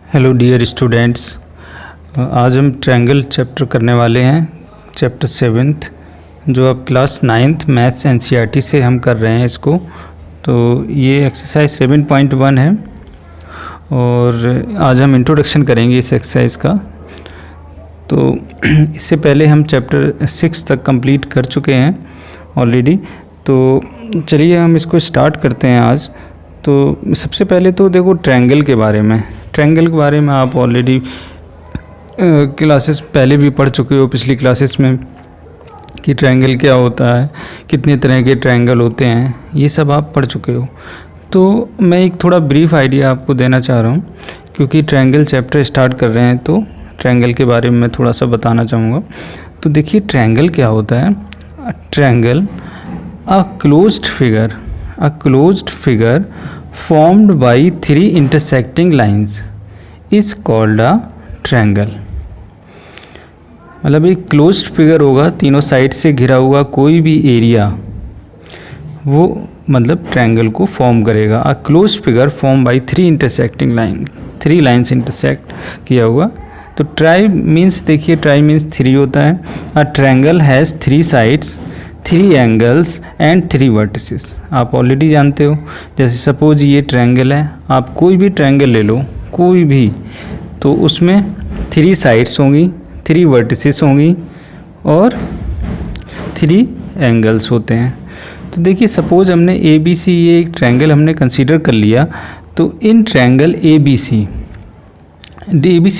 Hello dear students, आज हम triangle chapter करने वाले हैं, चैप्टर 7th, जो अब क्लास 9th मैथ्स एनसीईआरटी से हम कर रहे हैं इसको। तो ये एक्सरसाइज 7.1 है और आज हम इंट्रोडक्शन करेंगे इस एक्सरसाइज का। तो इससे पहले हम चैप्टर 6 तक कंप्लीट कर चुके हैं ऑलरेडी। तो चलिए हम इसको स्टार्ट करते हैं आज। तो सबसे पहले तो देखो ट्रायंगल के बारे में आप ऑलरेडी क्लासेस पहले भी पढ़ चुके हो, पिछली क्लासेस में, कि ट्रायंगल क्या होता है, कितने तरह के ट्रायंगल होते हैं, ये सब आप पढ़ चुके हो। तो मैं एक थोड़ा ब्रीफ आइडिया आपको देना चाह रहा हूँ, क्योंकि ट्रायंगल चैप्टर स्टार्ट कर रहे हैं तो ट्रायंगल के बारे में मैं थोड़ा सा बताना चाहूँगा। तो देखिए ट्रायंगल क्या होता है। Triangle a closed figure formed by 3 intersecting lines is called a triangle। मतलब एक क्लोज्ड फिगर होगा, तीनों साइड से घिरा हुआ कोई भी एरिया, वो मतलब ट्रायंगल को फॉर्म करेगा। A closed figure form by 3 intersecting line, 3 lines intersect किया हुआ। तो ट्राई मीन्स, देखिए ट्राई मीन्स 3 होता है। A triangle has 3 sides, 3 angles and 3 vertices. आप ऑलरेडी जानते हो, जैसे सपोज ये ट्रायंगल है, आप कोई भी ट्रायंगल ले लो, कोई भी, तो उसमें 3 साइड्स होंगी, 3 वर्टिसेस होंगी और 3 एंगल्स होते हैं। तो देखिए सपोज हमने ABC, ये एक ट्रायंगल हमने कंसीडर कर लिया। तो इन ट्रायंगल ABC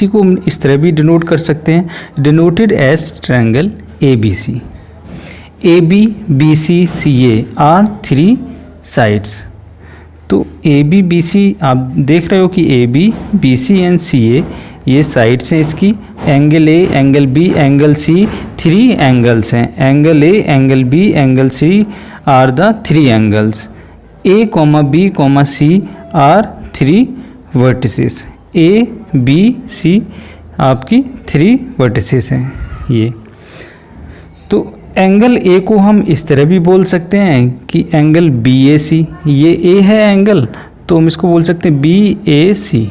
को इस तरह भी डिनोट कर सकते हैं, denoted as triangle ABC। AB, BC, CA are 3 sides. तो AB, BC आप देख रहे हो कि AB, BC एंड CA ये साइड्स हैं इसकी। Angle A, angle B, angle C 3 angles हैं। Angle A, angle B, angle C are the 3 angles. A, B, C are 3 vertices. A, B, C आपकी 3 वर्टिसेस हैं ये। तो एंगल ए को हम इस तरह भी बोल सकते हैं कि एंगल BAC, ये A है एंगल, तो हम इसको बोल सकते हैं BAC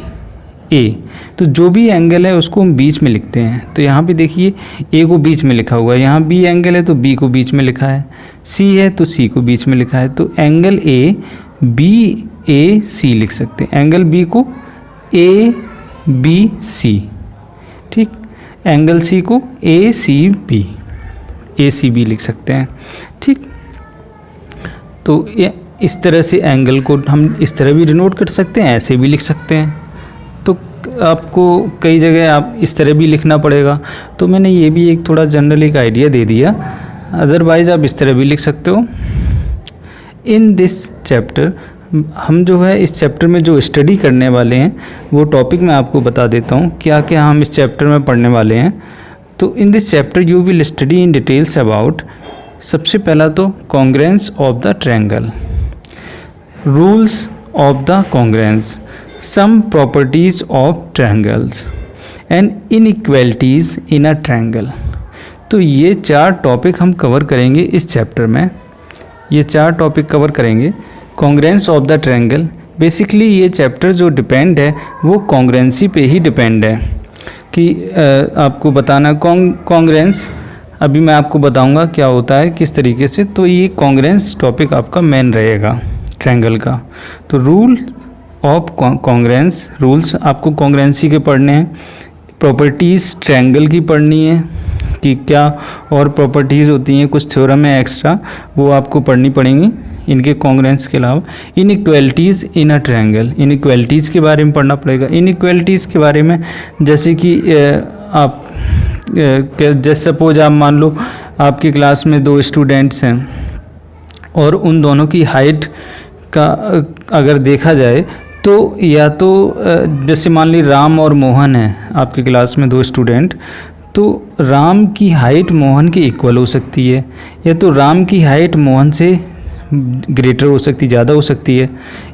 A। तो जो भी एंगल है उसको हम बीच में लिखते हैं। तो यहाँ पे देखिए A को बीच में लिखा हुआ है, यहाँ B एंगल है तो B को बीच में लिखा है, C है तो C को बीच में लिखा है। तो एंगल A BAC लिख सकते हैं, एंगल B को ABC, ठीक, एंगल C को ACB लिख सकते हैं, ठीक। तो ये इस तरह से एंगल को हम इस तरह भी डिनोट कर सकते हैं, ऐसे भी लिख सकते हैं। तो आपको कई जगह आप इस तरह भी लिखना पड़ेगा, तो मैंने ये भी एक थोड़ा जनरल एक आइडिया दे दिया। अदरवाइज़ आप इस तरह भी लिख सकते हो। इन दिस चैप्टर, हम जो है इस चैप्टर में जो स्टडी करने वाले हैं वो टॉपिक मैं आपको बता देता हूँ, क्या क्या हम इस चैप्टर में पढ़ने वाले हैं। तो in this chapter you will study in details about, सबसे पहला तो congruence of the triangle, rules of the congruence, some properties of triangles and inequalities in a triangle. तो ये 4 टॉपिक हम कवर करेंगे इस चैप्टर में। ये 4 टॉपिक कवर करेंगे। Congruence of the triangle, basically ये चैप्टर जो डिपेंड है वो कॉन्ग्रेंसी पे ही डिपेंड है, कि आपको बताना कॉन्ग्रेंस, अभी मैं आपको बताऊंगा क्या होता है किस तरीके से। तो ये कॉन्ग्रेंस टॉपिक आपका मेन रहेगा ट्रायंगल का। तो रूल ऑफ कॉन्ग्रेंस, रूल्स आपको कॉन्ग्रेंसी के पढ़ने हैं। प्रॉपर्टीज़ ट्रायंगल की पढ़नी है कि क्या और प्रॉपर्टीज़ होती हैं, कुछ थ्योरम है एक्स्ट्रा, वो आपको पढ़नी पड़ेंगी इनके कॉन्ग्रेंस के अलावा। Inequalities in a triangle, inequalities के बारे में पढ़ना पड़ेगा। इनइक्वालिटीज़ के बारे में जैसे कि आप जैसे सपोज आप मान लो आपकी क्लास में 2 स्टूडेंट्स हैं और उन दोनों की हाइट का अगर देखा जाए तो, या तो जैसे मान ली राम और मोहन है आपकी क्लास में 2 स्टूडेंट, तो राम की हाइट मोहन के इक्वल हो सकती है, या तो राम की हाइट मोहन से ग्रेटर हो सकती, ज़्यादा हो सकती है,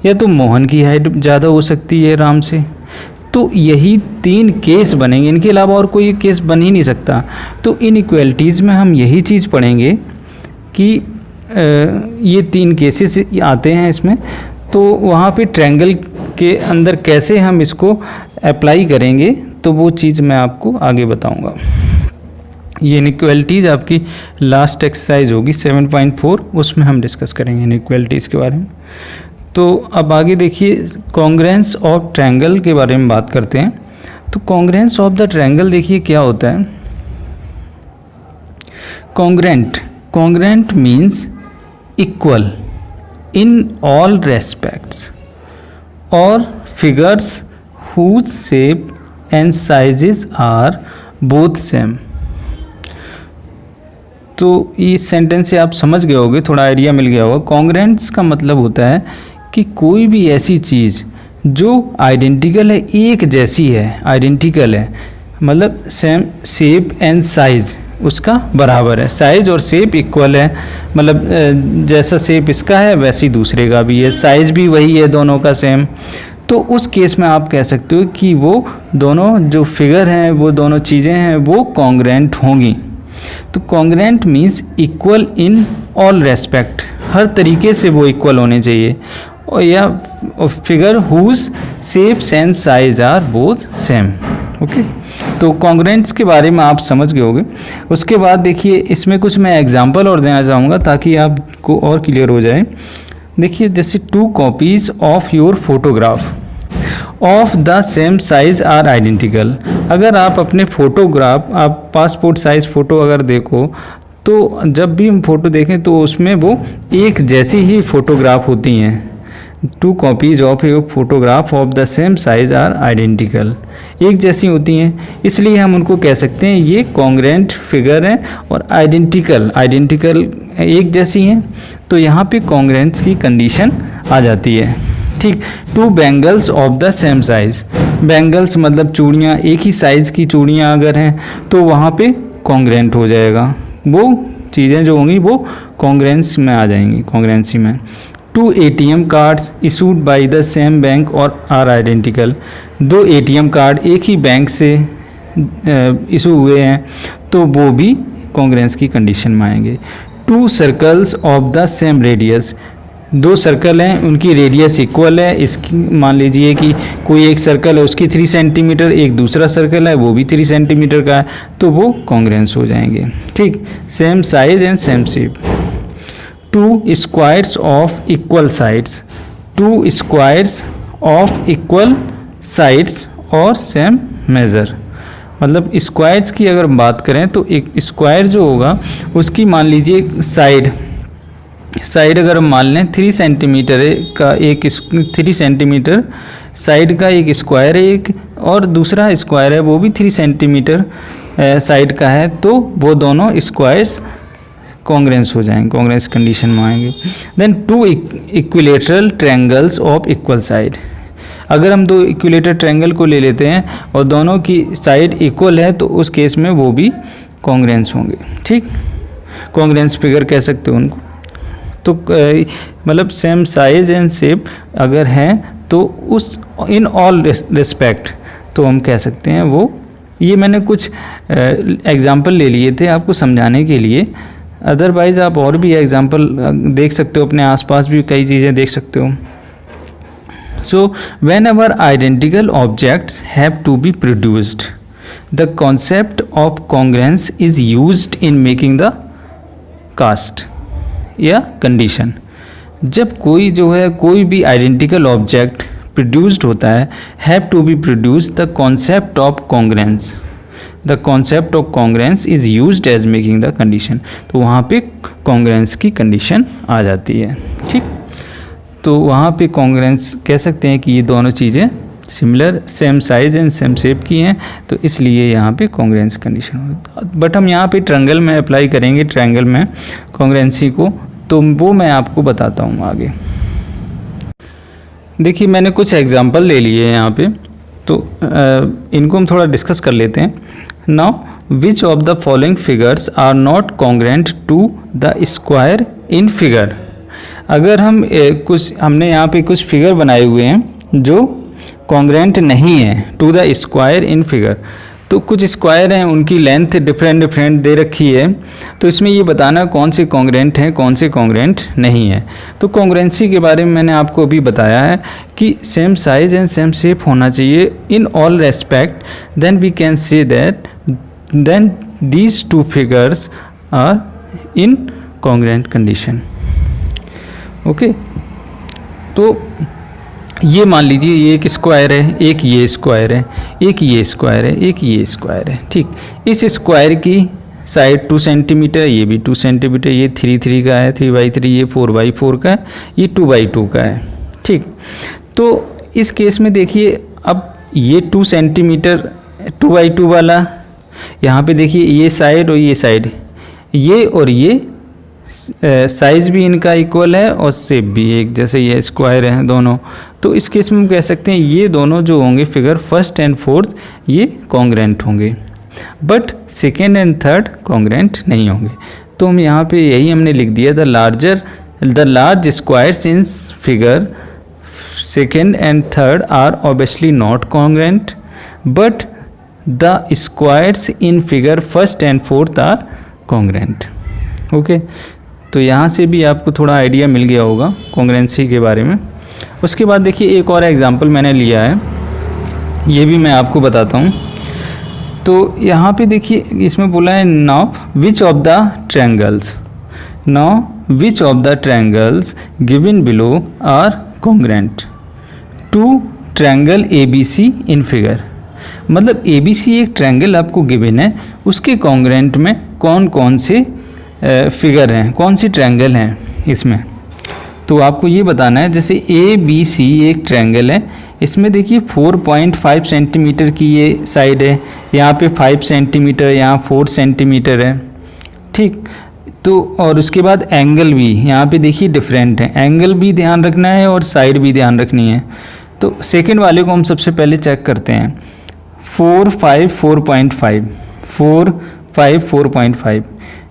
या तो मोहन की हाइट ज़्यादा हो सकती है राम से। तो यही 3 केस बनेंगे, इनके अलावा और कोई केस बन ही नहीं सकता। तो इनइक्वालिटीज़ में हम यही चीज़ पढ़ेंगे कि ये 3 केसेस आते हैं इसमें। तो वहाँ पे ट्रायंगल के अंदर कैसे हम इसको अप्लाई करेंगे, तो वो चीज़ मैं आपको आगे बताऊंगा। ये इनइक्वालिटीज़ आपकी लास्ट एक्सरसाइज होगी 7.4, उसमें हम डिस्कस करेंगे इनइक्वालिटीज़ के बारे में। तो अब आगे देखिए, कॉन्ग्रेंस ऑफ ट्रायंगल के बारे में बात करते हैं। तो कॉन्ग्रेंस ऑफ द ट्रायंगल देखिए क्या होता है। Congruent means equal in all respects और figures whose shape and sizes are both same। तो इस सेंटेंस से आप समझ गए होंगे, थोड़ा आइडिया मिल गया होगा। कॉन्ग्रेंट्स का मतलब होता है कि कोई भी ऐसी चीज़ जो आइडेंटिकल है, एक जैसी है, आइडेंटिकल है, मतलब सेम शेप एंड साइज़ उसका बराबर है, साइज और शेप इक्वल है, मतलब जैसा शेप इसका है वैसे ही दूसरे का भी है, साइज़ भी वही है दोनों का सेम। तो उस केस में आप कह सकते हो कि वो दोनों जो फिगर हैं, वो दोनों चीज़ें हैं, वो कॉन्ग्रेंट होंगी। तो congruent means equal in all respect, हर तरीके से वो इक्वल होने चाहिए, और या figure whose shapes and size are both same. Okay, तो कॉन्ग्रेंट्स के बारे में आप समझ गए होंगे। उसके बाद देखिए, इसमें कुछ मैं एग्जांपल और देना चाहूँगा ताकि आपको और क्लियर हो जाए। देखिए, जैसे 2 copies of your photograph of the same size are identical. अगर आप अपने फोटोग्राफ, आप पासपोर्ट साइज़ फ़ोटो अगर देखो, तो जब भी हम फ़ोटो देखें तो उसमें वो एक जैसी ही फ़ोटोग्राफ होती हैं। 2 copies of your photograph of the same size are identical, एक जैसी होती हैं, इसलिए हम उनको कह सकते हैं ये कॉन्ग्रेंट फिगर हैं। और आइडेंटिकल एक जैसी हैं, तो यहाँ पे कॉन्ग्रेंट्स की कंडीशन आ जाती है। ठीक, 2 bangles of the same size, bangles मतलब चूड़ियाँ, एक ही साइज़ की चूड़ियाँ अगर हैं तो वहाँ पे कॉन्ग्रेंट हो जाएगा, वो चीज़ें जो होंगी वो कॉन्ग्रेंस में आ जाएंगी, कॉन्ग्रेंसी में। 2 ATM cards issued by the same bank और आर आइडेंटिकल, 2 ATM कार्ड एक ही बैंक से इशू हुए हैं तो वो भी कॉन्ग्रेंस की कंडीशन में आएंगे। 2 circles of the same radius, 2 circle हैं, उनकी रेडियस इक्वल है। इसकी मान लीजिए कि कोई एक सर्कल है, उसकी 3 सेंटीमीटर, एक दूसरा सर्कल है वो भी 3 सेंटीमीटर का है, तो वो कॉन्ग्रेंस हो जाएंगे। ठीक, same size and same shape. 2 squares of equal sides, 2 squares of equal sides और सेम मेज़र, मतलब स्क्वायर्स की अगर बात करें तो एक स्क्वायर जो होगा उसकी मान लीजिए साइड अगर मान लें 3 सेंटीमीटर का, एक 3 सेंटीमीटर साइड का एक स्क्वायर है एक, और दूसरा स्क्वायर है वो भी 3 सेंटीमीटर साइड का है, तो वो दोनों स्क्वायर्स कॉन्ग्रेंस हो जाएंगे, कॉन्ग्रेंस कंडीशन में आएंगे। Then 2 equilateral triangles of equal side, अगर हम 2 इक्विलेटर ट्रायंगल को ले लेते हैं और दोनों की साइड इक्वल है तो उस केस में वो भी कॉन्ग्रेंस होंगे। ठीक, कॉन्ग्रेंस फिगर कह सकते हो उनको। तो मतलब सेम साइज एंड शेप अगर हैं तो उस इन ऑल रिस्पेक्ट तो हम कह सकते हैं वो। ये मैंने कुछ एग्जांपल ले लिए थे आपको समझाने के लिए, अदरवाइज़ आप और भी एग्जांपल देख सकते हो, अपने आसपास भी कई चीज़ें देख सकते हो। So whenever identical objects have to be produced, the concept of congruence is used in making the cast या कंडीशन। जब कोई जो है कोई भी आइडेंटिकल ऑब्जेक्ट प्रोड्यूस्ड होता है, have to be produce the concept of congruence, the concept of congruence is used as making the condition, तो वहाँ पे कॉन्ग्रेंस की कंडीशन आ जाती है। ठीक, तो वहाँ पे कॉन्ग्रेंस कह सकते हैं कि ये दोनों चीज़ें similar, same size and same shape की हैं, तो इसलिए यहाँ पे कॉन्ग्रेंस कंडीशन होता है। बट हम यहाँ पे ट्रायंगल में अप्लाई करेंगे, ट्रायंगल में कॉन्ग्रेंसी को, तो वो मैं आपको बताता हूँ आगे। देखिए, मैंने कुछ एग्जांपल ले लिए हैं यहाँ पे, तो इनको हम थोड़ा डिस्कस कर लेते हैं। Now which of the following figures are not congruent to the square in figure. अगर हम हमने यहाँ पे कुछ फिगर बनाए हुए हैं जो कॉन्ग्रेंट नहीं है to the square in figure, तो कुछ स्क्वायर हैं उनकी लेंथ डिफरेंट दे रखी है, तो इसमें ये बताना कौन से कॉन्ग्रेंट हैं कौन से कॉन्ग्रेंट नहीं है। तो कॉन्ग्रेंसी के बारे में मैंने आपको अभी बताया है कि same size and same shape होना चाहिए in all respect, then we can say that then these two figures are in congruent condition. Okay, तो ये मान लीजिए ये एक स्क्वायर है, एक ये स्क्वायर है, एक ये स्क्वायर है, एक ये स्क्वायर है। ठीक, इस स्क्वायर की साइड 2 सेंटीमीटर, ये भी 2 सेंटीमीटर, ये 3 का है, 3/3, ये 4/4 का है, ये 2/2 का है। ठीक, तो इस केस में देखिए अब ये 2 सेंटीमीटर 2/2 वाला, यहाँ पे देखिए ये साइड और ये साइड, ये और ये साइज भी इनका इक्वल है और शेप भी एक जैसे ये स्क्वायर है दोनों। तो इस केस में हम कह सकते हैं ये दोनों जो होंगे फिगर फर्स्ट एंड फोर्थ ये कॉन्ग्रेंट होंगे, but second and third congruent नहीं होंगे। तो हम यहाँ पे यही हमने लिख दिया, the large squares in figure second and third are obviously not congruent, but the squares in figure first and fourth are congruent. Okay, तो यहाँ से भी आपको थोड़ा आइडिया मिल गया होगा कॉन्ग्रेंसी के बारे में। उसके बाद देखिए एक और एग्जांपल मैंने लिया है, ये भी मैं आपको बताता हूँ। तो यहाँ पे देखिए इसमें बोला है now which of the triangles given below are congruent to triangle ABC in figure. मतलब ABC एक ट्रायंगल आपको गिवन है, उसके कॉन्ग्रेंट में कौन कौन से फिगर हैं, कौन सी ट्रायंगल हैं इसमें। तो आपको ये बताना है, जैसे ABC एक ट्रायंगल है, इसमें देखिए 4.5 सेंटीमीटर की ये साइड है, यहाँ पे 5 सेंटीमीटर, यहाँ 4 सेंटीमीटर है। ठीक, तो और उसके बाद एंगल भी यहाँ पे देखिए डिफरेंट है, एंगल भी ध्यान रखना है और साइड भी ध्यान रखनी है। तो सेकेंड वाले को हम सबसे पहले चेक करते हैं, 4, 5, 4.5, 4, 5, 4.5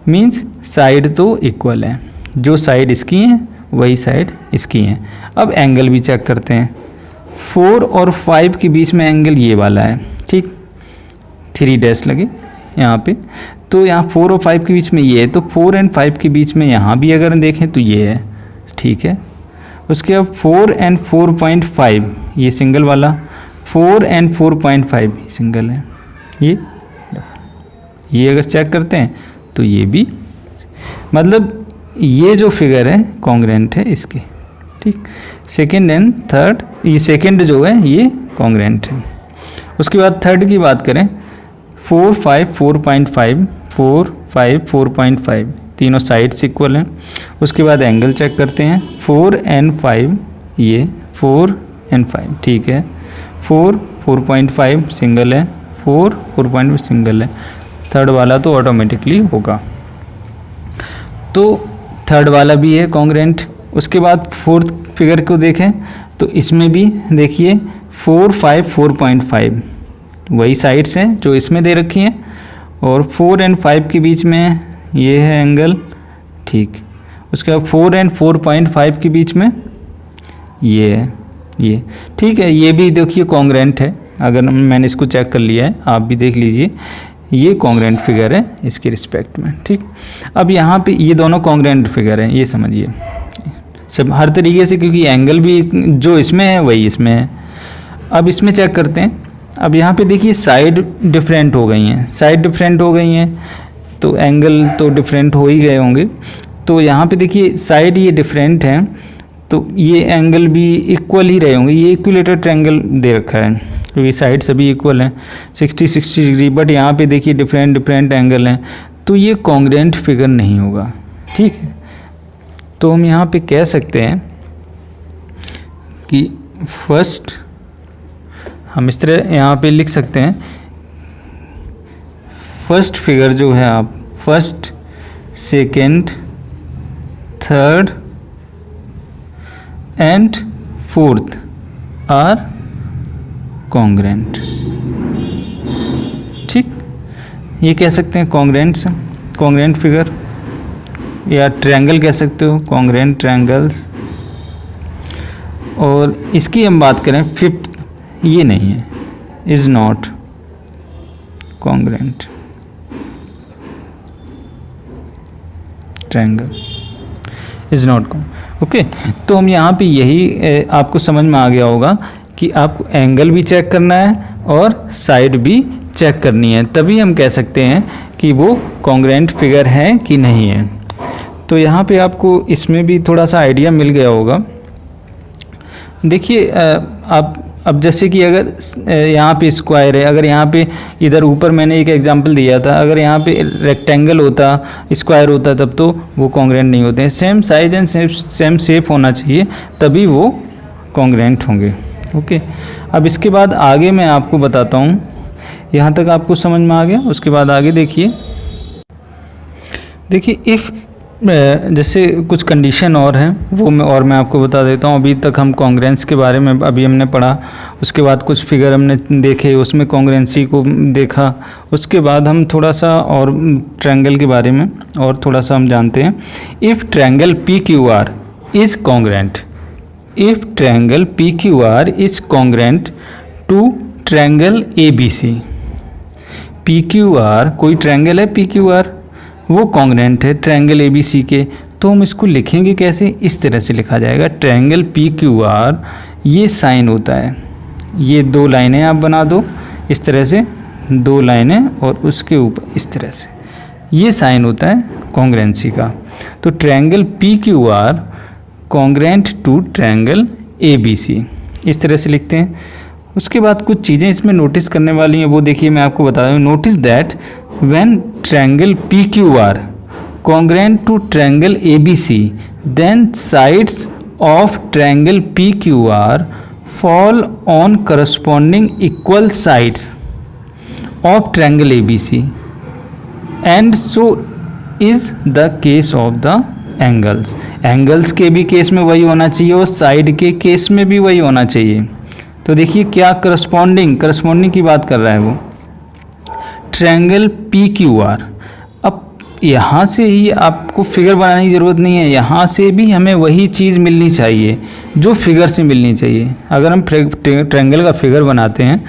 मीन्स साइड तो इक्वल है, जो साइड इसकी है वही साइड इसकी है। अब एंगल भी चेक करते हैं, 4 और 5 के बीच में एंगल ये वाला है। ठीक, 3 डैश लगे यहाँ पे, तो यहाँ 4 और 5 के बीच में ये है, तो 4 एंड 5 के बीच में यहाँ भी अगर देखें तो ये है। ठीक है, उसके बाद 4 एंड 4.5 ये सिंगल वाला, 4 एंड 4.5 सिंगल है। ये अगर चेक करते हैं तो ये भी, मतलब ये जो फिगर है कॉन्ग्रेंट है इसके। ठीक, सेकेंड एंड थर्ड, ये सेकेंड जो है ये कॉन्ग्रेंट है। उसके बाद थर्ड की बात करें, 4, 5, 4.5, 4, 5, 4.5 तीनों साइड्स इक्वल हैं। उसके बाद एंगल चेक करते हैं, 4 एंड 5 ये 4 एंड 5 ठीक है, 4, 4.5 सिंगल है, 4, 4.5 सिंगल है, थर्ड वाला तो ऑटोमेटिकली होगा। तो थर्ड वाला भी है कॉन्ग्रेंट। उसके बाद फोर्थ फिगर को देखें तो इसमें भी देखिए 4, 5, 4.5 वही साइड्स हैं जो इसमें दे रखी हैं, और 4 एंड 5 के बीच में ये है एंगल। ठीक, उसके बाद 4 एंड 4.5 के बीच में ये है, ये ठीक है, ये भी देखिए कॉन्ग्रेंट है। अगर मैंने इसको चेक कर लिया है, आप भी देख लीजिए, ये कॉन्ग्रेंट फिगर है इसके रिस्पेक्ट में। ठीक, अब यहाँ पे ये दोनों कॉन्ग्रेंट फिगर हैं, ये समझिए सब हर तरीके से, क्योंकि एंगल भी जो इसमें है वही इसमें है। अब इसमें चेक करते हैं, अब यहाँ पे देखिए साइड डिफरेंट हो गई हैं, तो एंगल तो डिफरेंट हो ही गए होंगे। तो यहाँ पे देखिए साइड ये डिफरेंट हैं, तो ये एंगल भी इक्वल ही रहे होंगे। ये इक्विलेटर ट्रायंगल दे रखा है, क्योंकि साइड सभी इक्वल हैं 60 डिग्री, बट यहाँ पे देखिए डिफरेंट एंगल हैं, तो ये कॉन्ग्रेंट फिगर नहीं होगा। ठीक है, तो हम यहाँ पे कह सकते हैं कि फर्स्ट, हम इस तरह यहाँ पे लिख सकते हैं, फर्स्ट फिगर जो है आप first, second, third and fourth are congruent. ठीक, ये कह सकते हैं कॉन्ग्रेंट फिगर, या ट्रायंगल कह सकते हो, कॉन्ग्रेंट ट्रायंगल्स। और इसकी हम बात करें फिफ्थ, ये नहीं है, is not congruent triangle is not okay. तो हम यहाँ पे यही आपको समझ में आ गया होगा कि आपको एंगल भी चेक करना है और साइड भी चेक करनी है, तभी हम कह सकते हैं कि वो कॉन्ग्रेंट फिगर है कि नहीं है। तो यहाँ पे आपको इसमें भी थोड़ा सा आइडिया मिल गया होगा। देखिए आप अब जैसे कि अगर यहाँ पे स्क्वायर है, अगर यहाँ पे इधर ऊपर मैंने एक एग्जांपल दिया था, अगर यहाँ पे रेक्टेंगल होता, स्क्वायर होता, तब तो वो कॉन्ग्रेंट नहीं होते हैं। Same size and same shape होना चाहिए, तभी वो कॉन्ग्रेंट होंगे। ओके, अब इसके बाद आगे मैं आपको बताता हूँ। यहाँ तक आपको समझ में आ गया। उसके बाद आगे देखिए इफ़ जैसे कुछ कंडीशन और हैं वो मैं आपको बता देता हूँ। अभी तक हम कॉन्ग्रेंस के बारे में अभी हमने पढ़ा, उसके बाद कुछ फिगर हमने देखे, उसमें कॉन्ग्रेंसी को देखा। उसके बाद हम थोड़ा सा और ट्रायंगल के बारे में और थोड़ा सा हम जानते हैं। If triangle PQR is congruent, if triangle PQR is congruent to triangle ABC। PQR कोई ट्रायंगल है, PQR वो कॉन्ग्रेंट है ट्रायंगल ABC के। तो हम इसको लिखेंगे कैसे? इस तरह से लिखा जाएगा, ट्रायंगल PQR, ये साइन होता है, ये दो लाइनें आप बना दो इस तरह से, दो लाइनें और उसके ऊपर इस तरह से, ये साइन होता है कॉन्ग्रेंसी का। तो triangle PQR congruent to triangle ABC, इस तरह से लिखते हैं। उसके बाद कुछ चीज़ें इसमें नोटिस करने वाली हैं, वो देखिए मैं आपको बता रहा हूँ। Notice that when triangle PQR congruent to triangle ABC, then sides of triangle PQR fall on corresponding equal sides of triangle ABC, and so is the case of the angles। Angles के भी case में वही होना चाहिए और side के case में भी वही होना चाहिए। तो देखिए क्या करस्पॉन्डिंग की बात कर रहा है वो, ट्रायंगल PQR। अब यहाँ से ही आपको फिगर बनाने की ज़रूरत नहीं है, यहाँ से भी हमें वही चीज़ मिलनी चाहिए जो फिगर से मिलनी चाहिए। अगर हम ट्रायंगल का फिगर बनाते हैं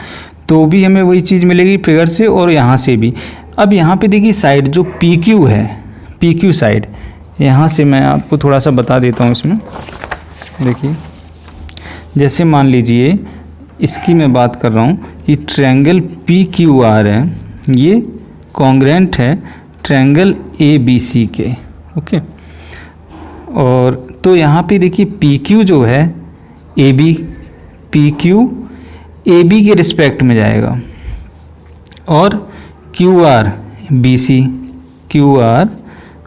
तो भी हमें वही चीज़ मिलेगी फिगर से और यहाँ से भी। अब यहाँ पे देखिए साइड जो PQ है, PQ साइड, यहाँ से मैं आपको थोड़ा सा बता देता हूँ। इसमें देखिए जैसे मान लीजिए इसकी मैं बात कर रहा हूँ कि ट्रायंगल PQR है, ये कॉन्ग्रेंट है ट्रायंगल ABC के। ओके, और तो यहाँ पे देखिए PQ जो है PQ AB के रिस्पेक्ट में जाएगा और QR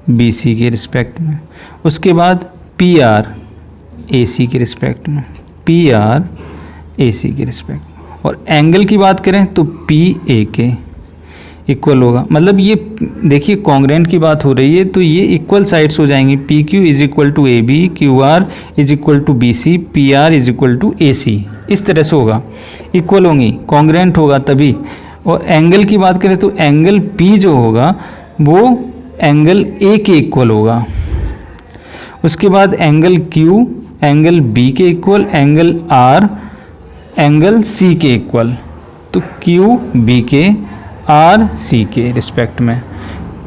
BC के रिस्पेक्ट में। उसके बाद PR AC के रिस्पेक्ट में, PR AC के रिस्पेक्ट में। और एंगल की बात करें तो PA के इक्वल होगा। मतलब ये देखिए कॉन्ग्रेंट की बात हो रही है तो ये इक्वल साइड्स हो जाएंगी। PQ is equal to AB, QR is equal to BC, PR is equal to AC, इस तरह से होगा, इक्वल होंगी, कॉन्ग्रेंट होगा तभी। और एंगल की बात करें तो एंगल P जो होगा वो एंगल A के इक्वल होगा। उसके बाद एंगल Q एंगल B के equal, angle R angle C के इक्वल। तो Q B के R C के रिस्पेक्ट में।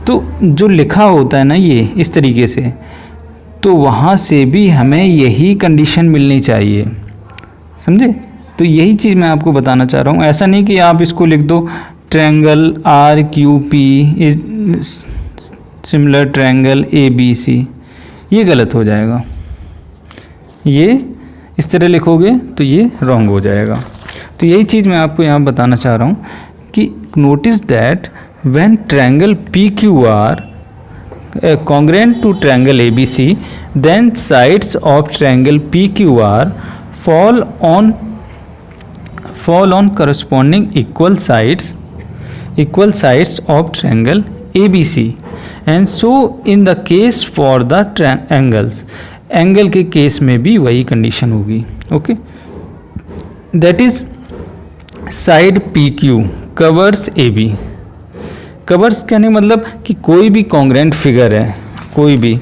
तो जो लिखा होता है ना ये इस तरीके से, तो वहाँ से भी हमें यही कंडीशन मिलनी चाहिए, समझे? तो यही चीज़ मैं आपको बताना चाह रहा हूँ। ऐसा नहीं कि आप इसको लिख दो triangle RQP is similar triangle ABC, ये गलत हो जाएगा। ये इस तरह लिखोगे तो ये रॉन्ग हो जाएगा। तो यही चीज़ मैं आपको यहाँ बताना चाह रहा हूँ कि notice that when triangle PQR congruent to triangle ABC, then sides of triangle PQR fall on corresponding equal sides of triangle ABC, and so in the case for the triangles, angle के case में भी वही condition होगी। Okay, that is side PQ covers AB। Covers कहने मतलब कि कोई भी कॉन्ग्रेंट फिगर है, कोई भी,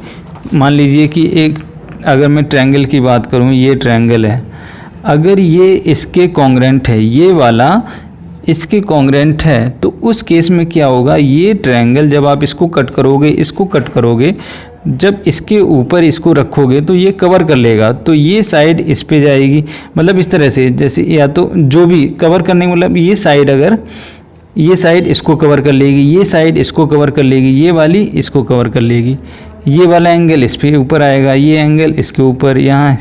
मान लीजिए कि एक, अगर मैं ट्रायंगल की बात करूँ, ये ट्रायंगल है, अगर ये इसके कॉन्ग्रेंट है, ये वाला इसके कॉन्ग्रेंट है, तो उस केस में क्या होगा, ये ट्रायंगल जब आप इसको कट करोगे, जब इसके ऊपर इसको रखोगे तो ये कवर कर लेगा, तो ये साइड इस पे जाएगी, मतलब इस तरह से, जैसे या तो जो भी कवर करने मतलब ये साइड, अगर ये साइड इसको कवर कर लेगी, ये साइड इसको कवर कर लेगी, ये वाली इसको कवर कर लेगी, ये वाला एंगल इस पे ऊपर आएगा, ये एंगल इसके ऊपर, यहाँ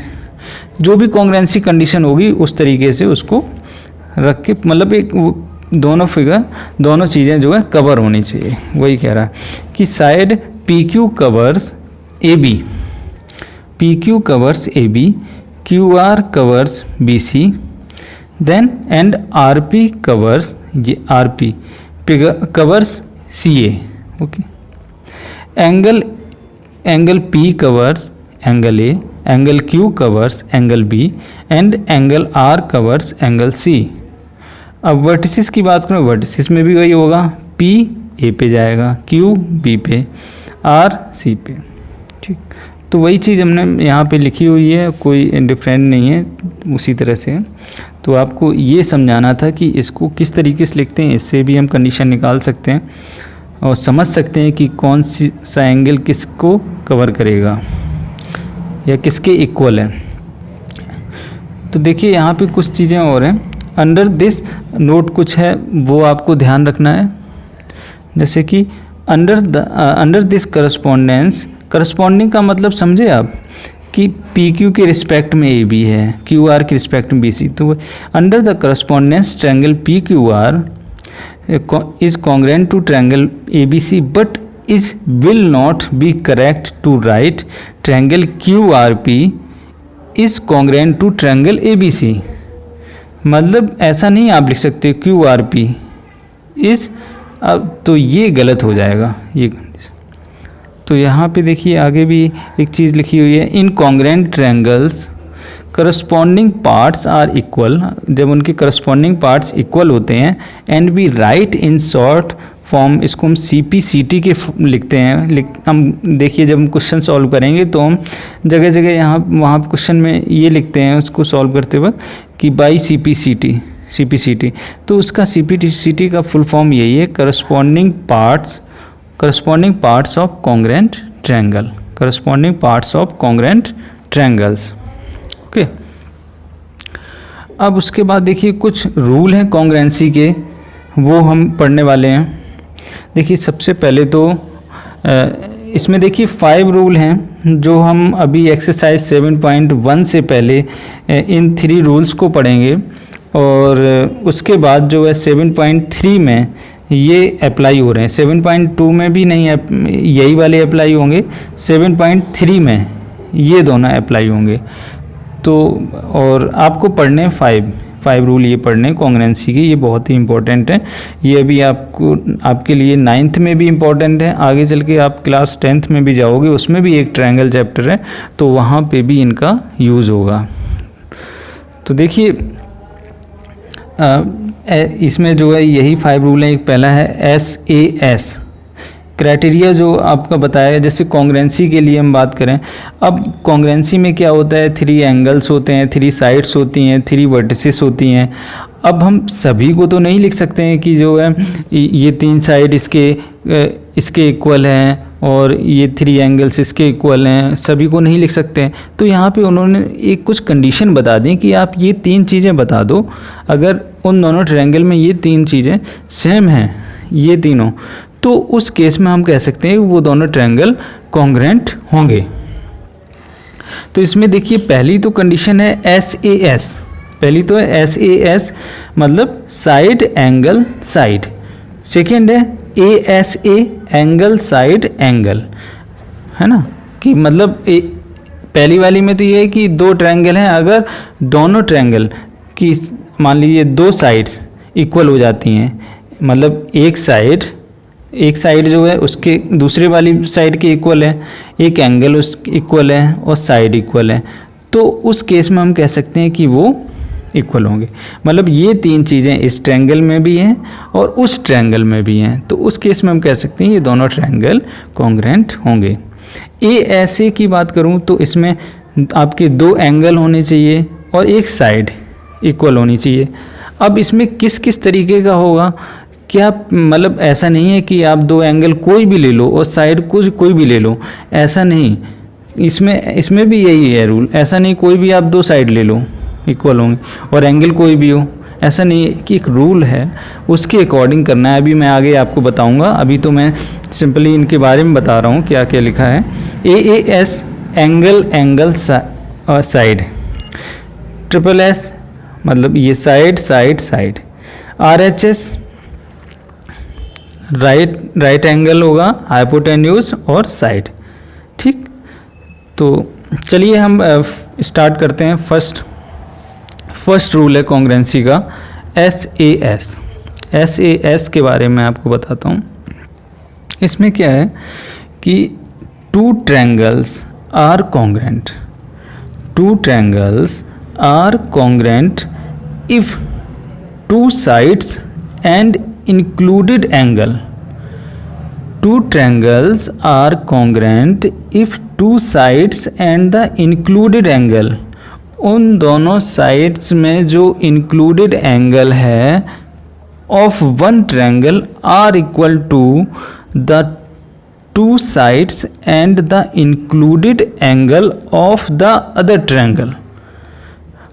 जो भी कॉन्ग्रेंसी कंडीशन होगी उस तरीके से उसको रख के, मतलब एक दोनों फिगर, दोनों चीज़ें जो है कवर होनी चाहिए। वही कह रहा है कि side PQ covers AB, PQ covers AB, QR covers BC, then and RP covers, ये RP कवर्स CA। ओके, angle P covers angle A, angle Q covers angle B, and angle R covers angle C। अब vertices की बात करें, vertices में भी वही होगा, P A पे जाएगा, Q B पे, R C पे। ठीक, तो वही चीज़ हमने यहाँ पे लिखी हुई है, कोई डिफरेंट नहीं है, उसी तरह से। तो आपको ये समझाना था कि इसको किस तरीके से लिखते हैं, इससे भी हम कंडीशन निकाल सकते हैं और समझ सकते हैं कि कौन सा एंगल किसको कवर करेगा या किसके इक्वल है। तो देखिए यहाँ पे कुछ चीज़ें और हैं, अंडर दिस नोट कुछ है वो आपको ध्यान रखना है, जैसे कि अंडर दिस करस्पॉन्डेंस, करस्पॉन्डिंग का मतलब समझे आप कि PQ के रिस्पेक्ट में AB है, QR के रिस्पेक्ट में BC, तो under the correspondence triangle PQR is congruent to triangle ABC but is will not be correct to write triangle QRP is congruent to triangle ABC। मतलब ऐसा नहीं आप लिख सकते QRP इज, अब तो ये गलत हो जाएगा ये। तो यहाँ पे देखिए आगे भी एक चीज़ लिखी हुई है, in congruent triangles corresponding parts are equal, जब उनके करस्पॉन्डिंग पार्ट्स इक्वल होते हैं, and we write in short form, इसको हम CP/CT के लिखते हैं। हम देखिए जब हम क्वेश्चन सॉल्व करेंगे तो हम जगह जगह यहाँ वहाँ क्वेश्चन में ये लिखते हैं उसको सॉल्व करते वक्त कि बाई CP/CT, तो उसका CP/CT का फुल फॉर्म यही है, corresponding parts of congruent triangle, corresponding parts of congruent triangles. Okay, अब उसके बाद देखिए कुछ रूल हैं कॉन्ग्रेंसी के, वो हम पढ़ने वाले हैं। देखिए सबसे पहले तो इसमें देखिए 5 रूल हैं जो हम अभी एक्सरसाइज 7.1 से पहले इन 3 रूल्स को पढ़ेंगे, और उसके बाद जो है 7.3 में ये अप्लाई हो रहे हैं, 7.2 में भी नहीं यही वाले अप्लाई होंगे, 7.3 में ये दोनों अप्लाई होंगे। तो और आपको पढ़ने 5 रूल ये पढ़ने कॉन्ग्रेंसी के, ये बहुत ही इंपॉर्टेंट है। ये अभी आपके लिए 9th में भी इम्पॉर्टेंट है, आगे चल के आप क्लास 10th में भी जाओगे, उसमें भी एक ट्रायंगल चैप्टर है, तो वहाँ पे भी इनका यूज़ होगा। तो देखिए इसमें जो है यही 5 रूल हैं। एक पहला है SAS क्राइटेरिया, जो आपका बताया, जैसे कॉन्ग्रेंसी के लिए हम बात करें, अब कॉन्ग्रेंसी में क्या होता है, 3 एंगल्स होते हैं, 3 साइड्स होती हैं, 3 वर्टिसेस होती हैं। अब हम सभी को तो नहीं लिख सकते हैं कि जो है ये 3 साइड इसके इक्वल हैं और ये 3 एंगल्स इसके इक्वल हैं, सभी को नहीं लिख सकते हैं। तो यहाँ पे उन्होंने एक कुछ कंडीशन बता दी कि आप ये 3 चीज़ें बता दो, अगर उन दोनों ट्रायंगल में ये 3 चीज़ें सेम हैं, ये तीनों, तो उस केस में हम कह सकते हैं वो दोनों ट्रायंगल कॉन्ग्रेंट होंगे। तो इसमें देखिए पहली तो कंडीशन है SAS, पहली तो है SAS मतलब साइड एंगल साइड। सेकेंड है ASA एंगल साइड एंगल, है ना, कि मतलब पहली वाली में तो ये है कि 2 ट्रायंगल हैं, अगर दोनों ट्रायंगल की मान लीजिए 2 साइड्स इक्वल हो जाती हैं, मतलब एक साइड जो है उसके दूसरे वाली साइड के इक्वल है, एक एंगल उस इक्वल है और साइड इक्वल है, तो उस केस में हम कह सकते हैं कि वो इक्वल होंगे। मतलब ये 3 चीज़ें इस ट्रायंगल में भी हैं और उस ट्रायंगल में भी हैं, तो उस केस में हम कह सकते हैं ये दोनों ट्रायंगल कॉन्ग्रेंट होंगे। ASA की बात करूं तो इसमें आपके 2 एंगल होने चाहिए और एक साइड इक्वल होनी चाहिए। अब इसमें किस किस तरीके का होगा, क्या मतलब ऐसा नहीं है कि आप दो एंगल कोई भी ले लो और साइड कुछ कोई भी ले लो, ऐसा नहीं। इसमें भी यही है रूल, ऐसा नहीं कोई भी आप दो साइड ले लो इक्वल होंगे और एंगल कोई भी हो, ऐसा नहीं कि एक रूल है उसके अकॉर्डिंग करना है। अभी मैं आगे आपको बताऊंगा, अभी तो मैं सिंपली इनके बारे में बता रहा हूँ क्या क्या लिखा है। AAS angle side, triple S मतलब ये side side side, RHS right angle होगा, हाइपोटेन्यूज और साइड। ठीक, तो चलिए हम स्टार्ट करते हैं। फर्स्ट रूल है कॉन्ग्रुएंसी का SAS के बारे में आपको बताता हूँ। इसमें क्या है कि two triangles are congruent, if two sides and included angle. Two triangles are congruent if two sides and the included angle. उन दोनों साइड्स में जो included angle है of one triangle are equal to the two sides and the included angle of the other triangle.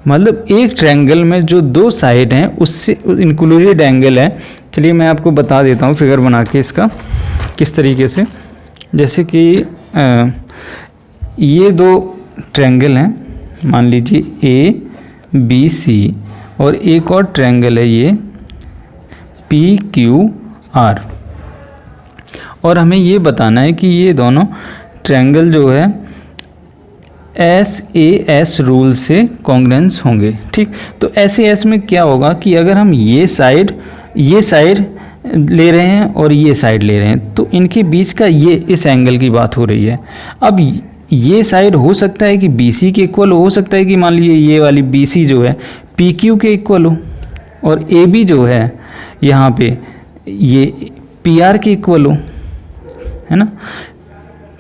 मतलब एक triangle में जो दो साइड हैं उससे इंक्लूडेड एंगल है। चलिए मैं आपको बता देता हूँ फिगर बना के इसका किस तरीके से। जैसे कि ये दो ट्रायंगल हैं, मान लीजिए ABC और एक और ट्रायंगल है ये PQR, और हमें ये बताना है कि ये दोनों ट्रायंगल जो है SAS रूल से कॉन्ग्रुएंस होंगे। ठीक, तो SAS में क्या होगा कि अगर हम ये साइड ले रहे हैं और ये साइड ले रहे हैं तो इनके बीच का ये इस एंगल की बात हो रही है। अब ये साइड हो सकता है कि BC के इक्वल हो सकता है कि मान लीजिए ये वाली BC जो है PQ के इक्वल हो, और AB जो है यहाँ पे ये PR के इक्वल हो, है ना।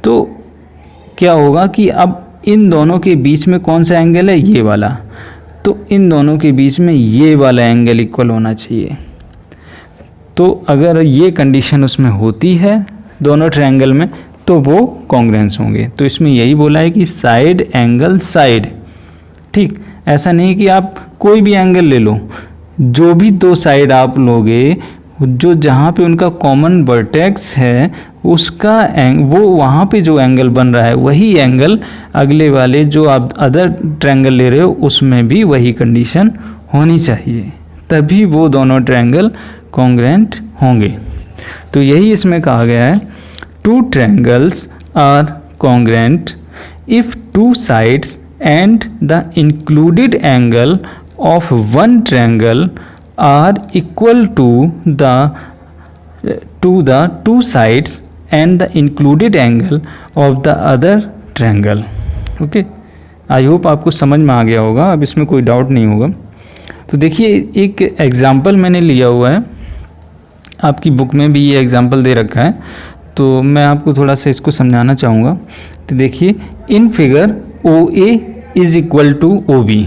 तो क्या होगा कि अब इन दोनों के बीच में कौन सा एंगल है, ये वाला, तो इन दोनों के बीच में ये वाला एंगल इक्वल होना चाहिए। तो अगर ये कंडीशन उसमें होती है दोनों ट्रायंगल में तो वो कॉन्ग्रुएंस होंगे। तो इसमें यही बोला है कि साइड एंगल साइड। ठीक, ऐसा नहीं कि आप कोई भी एंगल ले लो, जो भी दो साइड आप लोगे जो जहाँ पे उनका कॉमन वर्टेक्स है उसका वो वहाँ पे जो एंगल बन रहा है वही एंगल अगले वाले जो आप अदर ट्रायंगल ले रहे हो उसमें भी वही कंडीशन होनी चाहिए, तभी वो दोनों ट्रायंगल कॉन्ग्रुएंट होंगे। तो यही इसमें कहा गया है, two triangles are congruent if two sides and the included angle of one triangle are equal to the two sides and the included angle of the other triangle. Okay, I hope आपको समझ में आ गया होगा, अब इसमें कोई doubt नहीं होगा। तो देखिए एक एग्जांपल मैंने लिया हुआ है, आपकी बुक में भी ये एग्जांपल दे रखा है, तो मैं आपको थोड़ा सा इसको समझाना चाहूँगा। तो देखिए in figure OA is equal to OB,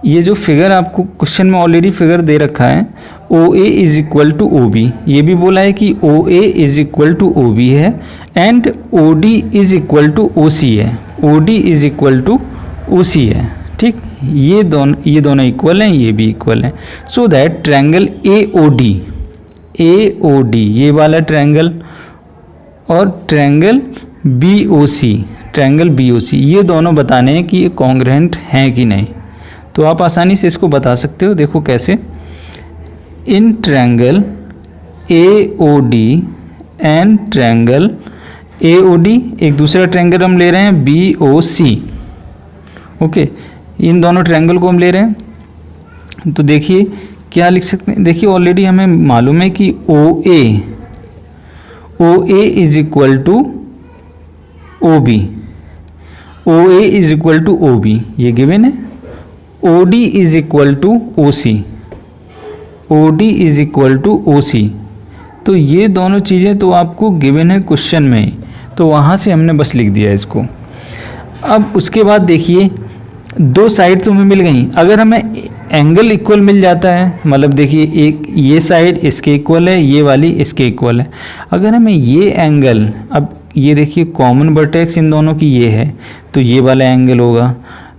ये जो फिगर आपको क्वेश्चन में ऑलरेडी फिगर दे रखा है, OA is equal to OB, ये भी बोला है कि OA is equal to OB है and OD is equal to OC है, OD is equal to OC है। ठीक, ये दोनों इक्वल हैं, ये भी इक्वल हैं। सो दैट ट्रायंगल AOD ये वाला ट्रायंगल और ट्रायंगल BOC ये दोनों बताने हैं कि ये कॉन्ग्रुएंट हैं कि नहीं। तो आप आसानी से इसको बता सकते हो, देखो कैसे। In triangle AOD and triangle AOD, एक दूसरा ट्रायंगल हम ले रहे हैं BOC। ओके, इन दोनों ट्रायंगल को हम ले रहे हैं, तो देखिए क्या लिख सकते हैं। देखिए ऑलरेडी हमें मालूम है कि OA is equal to OB, OA is equal to OB ये गिवन है। OD is equal to OC, OD is equal to OC, तो ये दोनों चीज़ें तो आपको गिवन है क्वेश्चन में, तो वहाँ से हमने बस लिख दिया इसको। अब उसके बाद देखिए दो साइड तो हमें मिल गई, अगर हमें एंगल इक्वल मिल जाता है, मतलब देखिए एक ये साइड इसके इक्वल है, ये वाली इसके इक्वल है। अगर हमें ये एंगल, अब ये देखिए कॉमन वर्टेक्स इन दोनों की ये है, तो ये वाला एंगल होगा,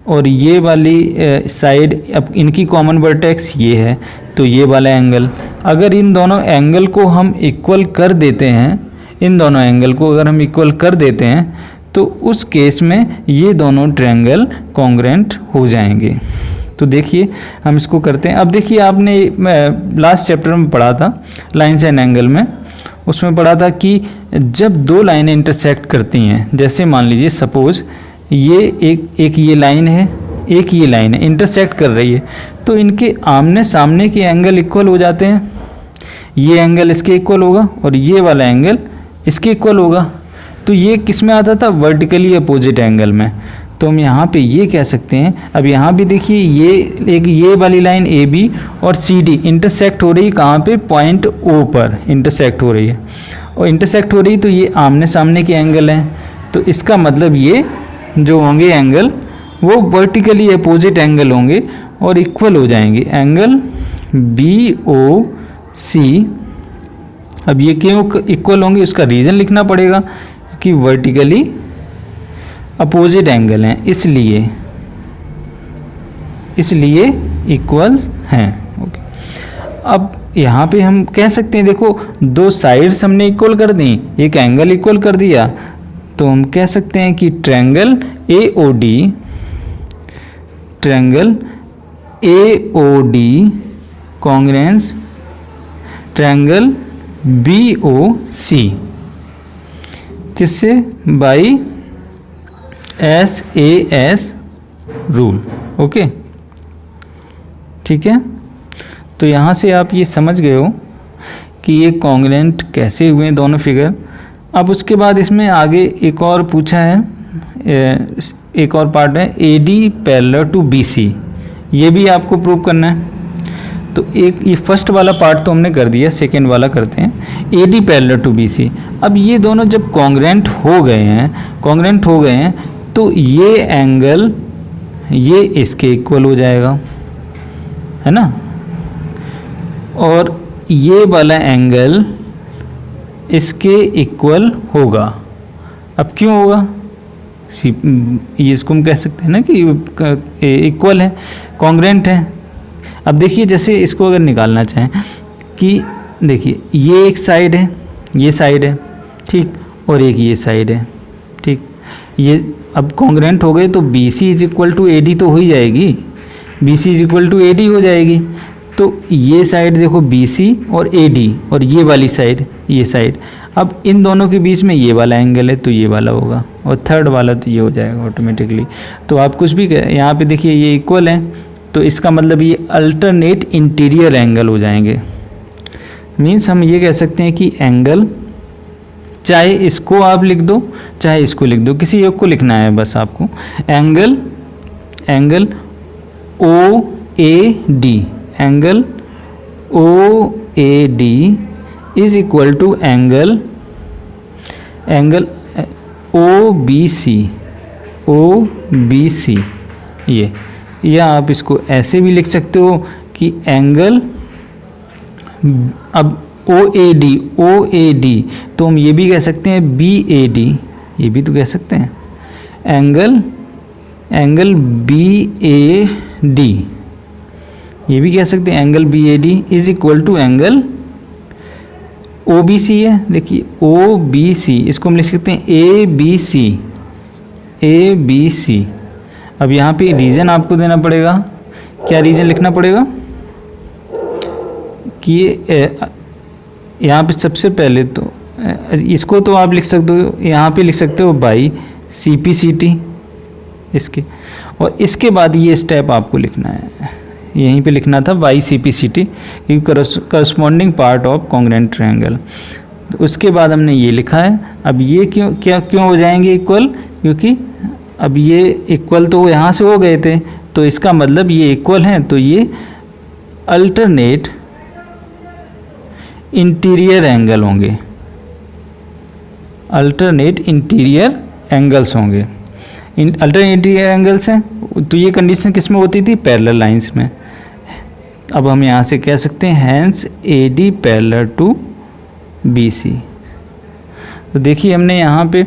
और ये वाली साइड अब इनकी कॉमन वर्टेक्स ये है, तो ये वाला एंगल। अगर इन दोनों एंगल को हम इक्वल कर देते हैं, इन दोनों एंगल को अगर हम इक्वल कर देते हैं, तो उस केस में ये दोनों ट्रायंगल कॉन्ग्रुएंट हो जाएंगे। तो देखिए हम इसको करते हैं। अब देखिए आपने लास्ट चैप्टर में पढ़ा था लाइन्स एंड एंगल में, उसमें पढ़ा था कि जब दो लाइनें इंटरसेक्ट करती हैं, जैसे मान लीजिए सपोज ये एक ये लाइन है, एक ये लाइन है, इंटरसेक्ट कर रही है, तो इनके आमने सामने के एंगल इक्वल हो जाते हैं। ये एंगल इसके इक्वल होगा और ये वाला एंगल इसके इक्वल होगा। तो ये किस में आता था? वर्टिकली अपोजिट एंगल में। तो हम यहाँ पे ये कह सकते हैं, अब यहाँ भी देखिए ये वाली लाइन ए बी और सी डी इंटरसेक्ट हो रही है, कहाँ पे? पॉइंट ओ पर इंटरसेक्ट हो रही है, और इंटरसेक्ट हो रही तो ये आमने सामने के एंगल हैं। तो इसका मतलब ये जो होंगे एंगल वो वर्टिकली अपोजिट एंगल होंगे और इक्वल हो जाएंगे। एंगल बी ओ सी, अब ये क्यों इक्वल होंगे उसका रीज़न लिखना पड़ेगा, कि वर्टिकली अपोजिट एंगल हैं, इसलिए इक्वल हैं। ओके, अब यहाँ पे हम कह सकते हैं, देखो दो साइड्स हमने इक्वल कर दी, एक एंगल इक्वल कर दिया, तो हम कह सकते हैं कि triangle AOD congruence triangle BOC, किससे? By SAS rule. ओके, ठीक है। तो यहाँ से आप ये समझ गए हो कि ये कॉन्ग्रुएंट कैसे हुए दोनों फिगर। अब उसके बाद इसमें आगे एक और पूछा है, एक और पार्ट है AD पैरेलल टू BC, ये भी आपको प्रूव करना है। तो एक ये फर्स्ट वाला पार्ट तो हमने कर दिया, सेकेंड वाला करते हैं। AD पैरेलल टू BC, अब ये दोनों जब कॉन्ग्रुएंट हो गए हैं, तो ये एंगल ये इसके इक्वल हो जाएगा, है ना, और ये वाला एंगल इसके इक्वल होगा। अब क्यों होगा? ये इसको हम कह सकते हैं ना कि इक्वल है, कॉन्ग्रुएंट है। अब देखिए जैसे इसको अगर निकालना चाहें कि देखिए ये एक साइड है, ये साइड है, ठीक, और एक ये साइड है, ठीक, ये अब कॉन्ग्रुएंट हो गए तो BC is equal to AD तो हो ही जाएगी, BC is equal to AD हो जाएगी। तो ये साइड देखो BC और AD, और ये वाली साइड ये साइड, अब इन दोनों के बीच में ये वाला एंगल है तो ये वाला होगा, और थर्ड वाला तो ये हो जाएगा ऑटोमेटिकली। तो आप कुछ भी यहाँ पे देखिए ये इक्वल है, तो इसका मतलब ये अल्टरनेट इंटीरियर एंगल हो जाएंगे। मीन्स हम ये कह सकते हैं कि एंगल, चाहे इसको आप लिख दो चाहे इसको लिख दो, किसी एक को लिखना है बस आपको। Angle OAD, angle OAD is equal to angle OBC, ये, या आप इसको ऐसे भी लिख सकते हो कि एंगल, अब OAD तो हम ये भी कह सकते हैं BAD, ये भी तो कह सकते हैं। एंगल BAD, ये भी कह सकते हैं angle BAD is equal to angle OBC है। देखिए OBC, इसको हम लिख सकते हैं ABC। अब यहाँ पे रीजन आपको देना पड़ेगा, क्या रीजन लिखना पड़ेगा कि यहाँ पे सबसे पहले तो इसको तो आप लिख सकते हो, यहाँ पे लिख सकते हो बाई CPCT इसके, और इसके बाद ये स्टेप आपको लिखना है, यहीं पे लिखना था by CPCT, corresponding part of congruent triangle. तो उसके बाद हमने ये लिखा है। अब ये क्यों हो जाएंगे इक्वल? क्योंकि अब ये इक्वल तो यहाँ से हो गए थे, तो इसका मतलब ये इक्वल हैं, तो ये अल्टरनेट इंटीरियर एंगल होंगे, अल्टरनेट इंटीरियर एंगल्स होंगे। अल्टरनेट इंटीरियर एंगल्स हैं, तो ये कंडीशन किस में होती थी? पैरेलल लाइंस में, अब हम यहाँ से कह सकते हैं hence AD parallel to BC। तो देखिए हमने यहाँ पे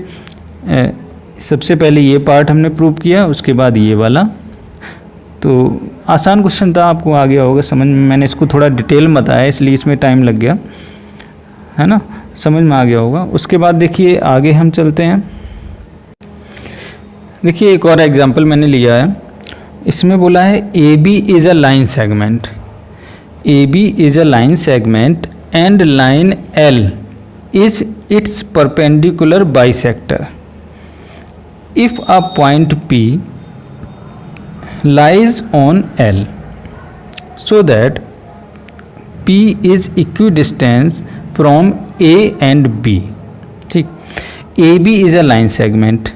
सबसे पहले ये पार्ट हमने प्रूव किया, उसके बाद ये वाला। तो आसान क्वेश्चन था, आपको आ गया होगा समझ में। मैंने इसको थोड़ा डिटेल में बताया इसलिए इसमें टाइम लग गया, है ना, समझ में आ गया होगा। उसके बाद देखिए आगे हम चलते हैं। देखिए एक और एग्जांपल मैंने लिया है, इसमें बोला है AB is a line segment, AB is a line segment and line L is it's perpendicular bisector if a point P lies on L so that P is equidistant from A and B। ठीक, AB is a line segment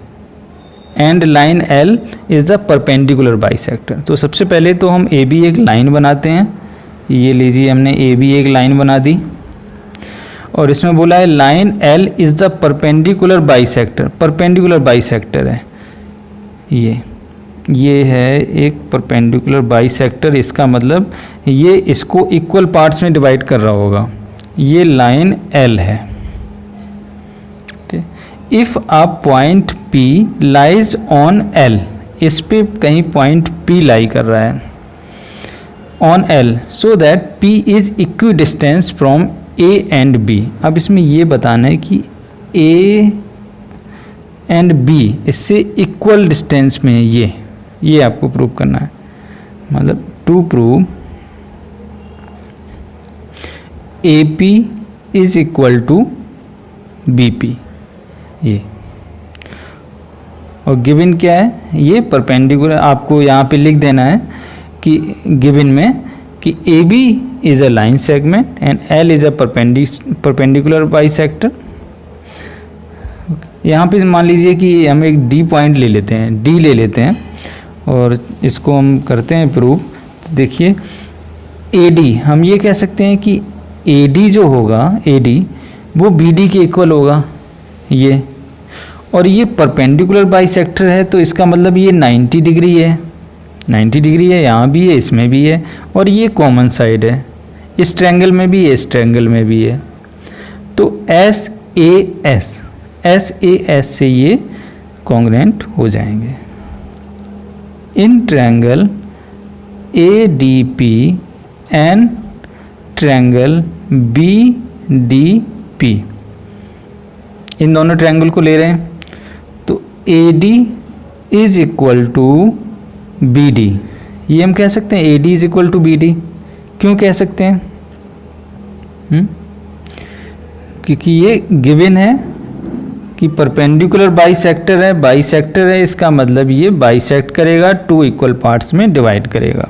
and line L is the perpendicular bisector। तो सबसे पहले तो हम AB एक line बनाते हैं, ये लीजिए हमने AB एक लाइन बना दी, और इसमें बोला है line L is the perpendicular bisector. Perpendicular bisector है ये है एक परपेंडिकुलर बाइसेक्टर, इसका मतलब ये इसको इक्वल पार्ट्स में डिवाइड कर रहा होगा, ये लाइन L है। If a point P lies on L, इस पे कहीं पॉइंट P लाई कर रहा है on L so that P is equidistance from A and B। अब इसमें ये बताना है कि A एंड B इससे इक्वल डिस्टेंस में है, ये आपको प्रूव करना है। मतलब to prove AP is equal to BP, ये, और गिवन क्या है, ये परपेंडिकुलर। आपको यहाँ पे लिख देना है कि गिवन में कि AB is a line segment and L is a perpendicular bisector। यहाँ पे मान लीजिए कि हम एक D पॉइंट ले लेते हैं, D ले लेते हैं और इसको हम करते हैं प्रूव। तो देखिए AD, हम ये कह सकते हैं कि AD जो होगा, AD वो BD के इक्वल होगा ये, और ये परपेंडिकुलर बाइसेक्टर है तो इसका मतलब ये 90 डिग्री है, 90 डिग्री है, यहाँ भी है, इसमें भी है, और ये कॉमन साइड है, इस ट्रायंगल में भी है, इस ट्रायंगल में भी है। तो SAS से ये कॉन्ग्रुएंट हो जाएंगे। In triangle ADP and triangle BDP, इन दोनों ट्रायंगल को ले रहे हैं, तो AD is equal to BD, ये हम कह सकते हैं AD is equal to BD। क्यों कह सकते हैं? क्योंकि ये गिवन है कि परपेंडिकुलर बाइसेक्टर है, बाइसेक्टर है, इसका मतलब ये बाइसेक्ट करेगा, टू इक्वल पार्ट्स में डिवाइड करेगा।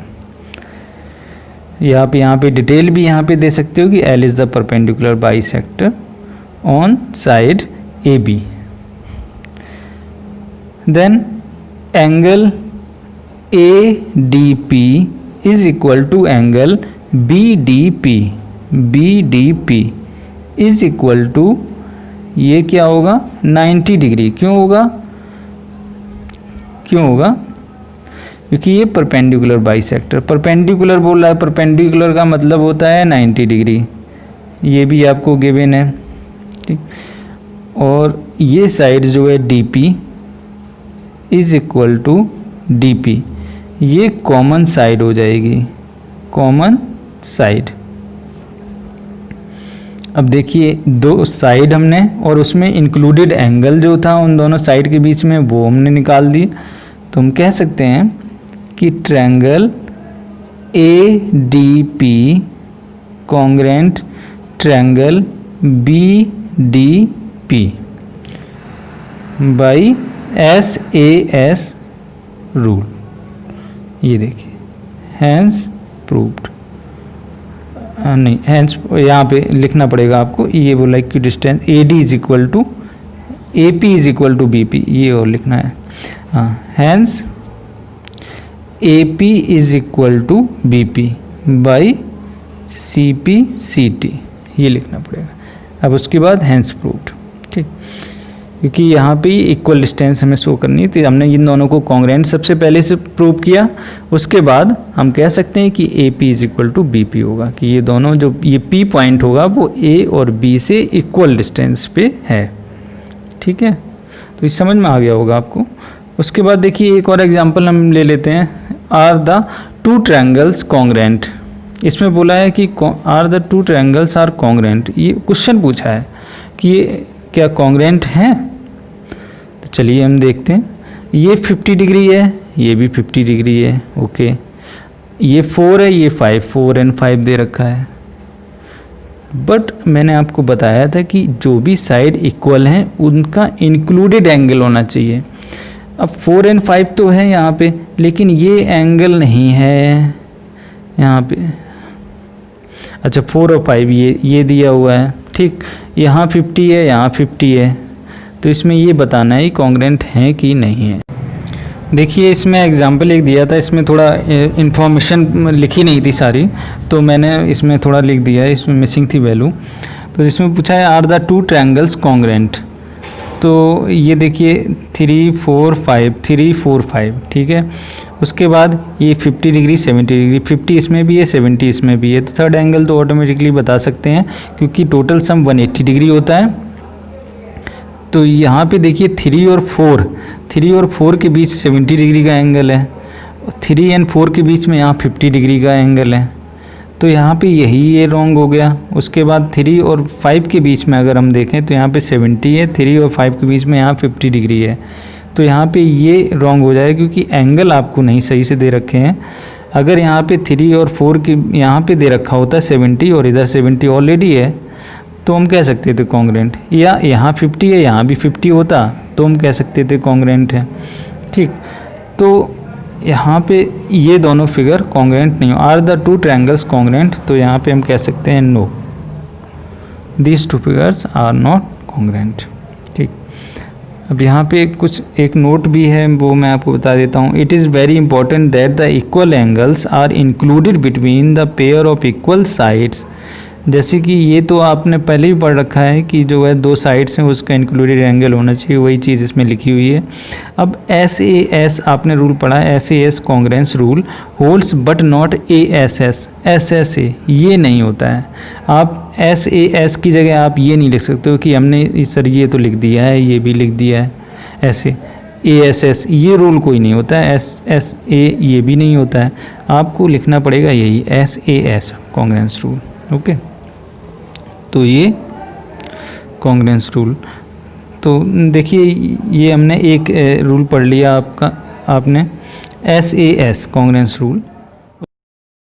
यहाँ पे डिटेल भी यहाँ पे दे सकते हो कि L is the perpendicular bisector on side AB। Then angle ADP is equal to angle BDP is equal to, ये क्या होगा, 90 डिग्री। क्यों होगा? क्योंकि ये परपेंडिकुलर बाइसेक्टर, परपेंडिकुलर बोल रहा है, परपेंडिकुलर का मतलब होता है 90 डिग्री, ये भी आपको गिवन है, ठीक। और ये साइड जो है DP is equal to DP, ये कॉमन साइड हो जाएगी, कॉमन साइड। अब देखिए दो साइड हमने और उसमें इंक्लूडेड एंगल जो था उन दोनों साइड के बीच में वो हमने निकाल दी। तो हम कह सकते हैं कि triangle ADP congruent triangle BDP by SAS rule. ये देखिए हैंस प्रूव्ड, नहीं हैंस यहाँ पे लिखना पड़ेगा आपको, ये बोला कि distance AD is equal to AP is equal to BP, ये और लिखना है। हाँ, hence AP is equal to BP by CP CT, ये लिखना पड़ेगा। अब उसके बाद हैंस प्रूव्ड, ठीक। क्योंकि यहाँ पे इक्वल डिस्टेंस हमें शो करनी है। तो हमने इन दोनों को कॉन्ग्रेंट सबसे पहले से प्रूव किया, उसके बाद हम कह सकते हैं कि A P is equal to B P होगा, कि ये दोनों जो ये पी पॉइंट होगा वो ए और बी से इक्वल डिस्टेंस पे है। ठीक है, तो इस समझ में आ गया होगा आपको। उसके बाद देखिए एक और एग्जांपल हम ले लेते हैं, are the two triangles congruent. इसमें बोला है कि are the two triangles are congruent, ये क्वेश्चन पूछा है कि ये क्या कॉन्ग्रेंट हैं। तो चलिए हम देखते हैं, ये 50 डिग्री है, ये भी 50 डिग्री है, ओके। ये 4 है, ये 5, 4 और 5 दे रखा है। बट मैंने आपको बताया था कि जो भी साइड इक्वल हैं उनका इंक्लूडेड एंगल होना चाहिए। अब 4 और 5 तो है यहाँ पे, लेकिन ये एंगल नहीं है यहाँ पे। अच्छा 4 और 5 ये दिया हुआ है, ठीक। यहाँ 50 है, यहाँ 50 है, तो इसमें ये बताना है कॉन्ग्रेंट है कि नहीं है। देखिए इसमें एग्जाम्पल एक दिया था, इसमें थोड़ा इन्फॉर्मेशन लिखी नहीं थी सारी, तो मैंने इसमें थोड़ा लिख दिया है, इसमें मिसिंग थी वैल्यू। तो इसमें पूछा है are the two triangles congruent. तो ये देखिए 3 4 5, 3 4 5, ठीक है। उसके बाद ये 50 डिग्री 70 डिग्री, 50 इसमें भी है 70 इसमें भी है, तो थर्ड एंगल तो ऑटोमेटिकली बता सकते हैं क्योंकि टोटल सम 180 डिग्री होता है। तो यहाँ पे देखिए 3 और 4 के बीच 70 डिग्री का एंगल है, 3 और 4 के बीच में यहाँ 50 डिग्री का एंगल है, तो यहाँ पे यही ये रॉन्ग हो गया। उसके बाद 3 और 5 के बीच में अगर हम देखें तो यहाँ पे 70 है, 3 और 5 के बीच में यहाँ 50 डिग्री है, तो यहाँ पे ये रॉन्ग हो जाएगा क्योंकि एंगल आपको नहीं सही से दे रखे हैं। अगर यहाँ पे 3 और 4 के यहाँ पे दे रखा होता 70 और इधर 70 ऑलरेडी है, तो हम कह सकते थे कॉन्ग्रेंट, या यहाँ 50 है यहाँ भी 50 होता तो हम कह सकते थे कॉन्ग्रेंट है, ठीक। तो यहाँ पे ये दोनों फिगर कॉन्ग्रेंट नहीं हो। Are the two triangles congruent, तो यहाँ पे हम कह सकते हैं no, these two figures are not congruent, ठीक। अब यहाँ पे कुछ एक नोट भी है, वो मैं आपको बता देता हूँ। It is very important that the equal angles are included between the pair of equal sides. जैसे कि ये तो आपने पहले ही पढ़ रखा है कि जो है दो साइड्स हैं उसका इंक्लूडेड एंगल होना चाहिए, वही चीज़ इसमें लिखी हुई है। अब SAS आपने रूल पढ़ा है, SAS congruence rule holds but not ASS, SSA ये नहीं होता है। आप SAS की जगह आप ये नहीं लिख सकते हो कि हमने सर ये तो लिख दिया है, ये भी लिख दिया है, ऐसे ASS ये रूल कोई नहीं होता है, SSA ये भी नहीं होता है, आपको लिखना पड़ेगा यही SAS कॉन्ग्रेंस रूल, ओके। तो ये कॉन्ग्रेंस रूल, तो देखिए ये हमने एक रूल पढ़ लिया आपने SAS कॉन्ग्रेंस रूल।